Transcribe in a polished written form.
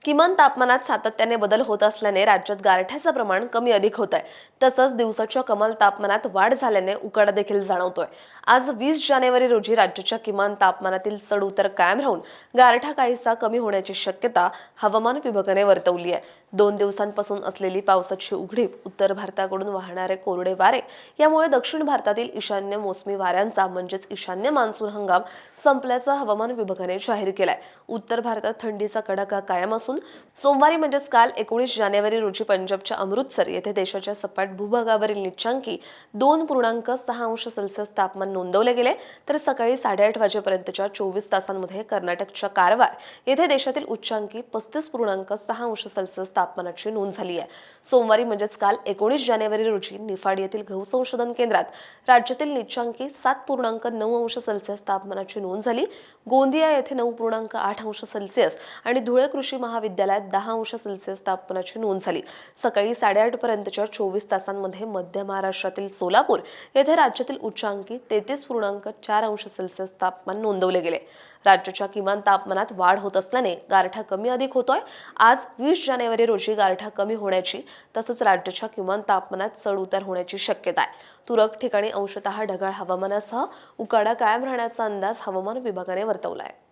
किमान तापमानात सातत्याने बदल होत असल्याने राज्यात गारठ्याचं प्रमाण कमी अधिक होत आहे. तसंच दिवसाच्या कमाल तापमानात वाढ झाल्याने उकाडा देखील जाणवतोय. आज 20 जानेवारी रोजी राज्याच्या किमान तापमानातील चढउतार कायम राहून गारठा काहीसा कमी होण्याची शक्यता हवामान विभागाने वर्तवली आहे. 2 दिवसांपासून असलेली पावसाची उघडीप, उत्तर भारताकडून वाहणारे कोरडे वारे यामुळे दक्षिण भारतातील ईशान्य मोसमी वाऱ्यांचा म्हणजेच ईशान्य मान्सून हंगाम संपल्याचा हवामान विभागाने जाहीर केलाय. उत्तर भारतात थंडीचा कडाका कायम असून सोमवारी म्हणजेच काल 19 जानेवारी रोजी पंजाबच्या अमृतसर येथे देशाच्या सपाट भूभागावरील निचांकी 2.6 अंश सेल्सिअस तापमान नोंदवले गेले, तर सकाळी 8:30 वाजेपर्यंतच्या 24 तासांमध्ये कर्नाटकच्या कारवार येथे देशातील उच्चांकी 35.6 अंश सेल्सिअस तापमानाची नोंद झाली आहे. सोमवारी म्हणजेच काल 19 जानेवारी रोजी निफाड येथील गहू संशोधन केंद्रात राज्यातील निचांकी 7.9 अंश सेल्सिअस तापमानाची नोंद झाली. गोंदिया येथे 9.8 अंश सेल्सिअस आणि धुळे कृषी महाविद्यालयात 10 अंश सेल्सिअस तापमानाची नोंद झाली. सकाळी 8:30 पर्यंतच्या 24 तासांमध्ये मध्य महाराष्ट्रातील सोलापूर येथे राज्यातील उच्चांकी 33.4 अंश सेल्सिअस तापमान नोंदवले गेले. राज्याच्या किमान तापमानात वाढ होत असल्याने गारठा कमी अधिक होतोय. आज 20 जानेवारी रोजी गारठा कमी होण्याची तसंच राज्याच्या किमान तापमानात चढ उतार होण्याची शक्यता आहे. तुरळक ठिकाणी अंशतः ढगाळ हवामानासह उकाडा कायम राहण्याचा अंदाज हवामान विभागाने वर्तवला आहे.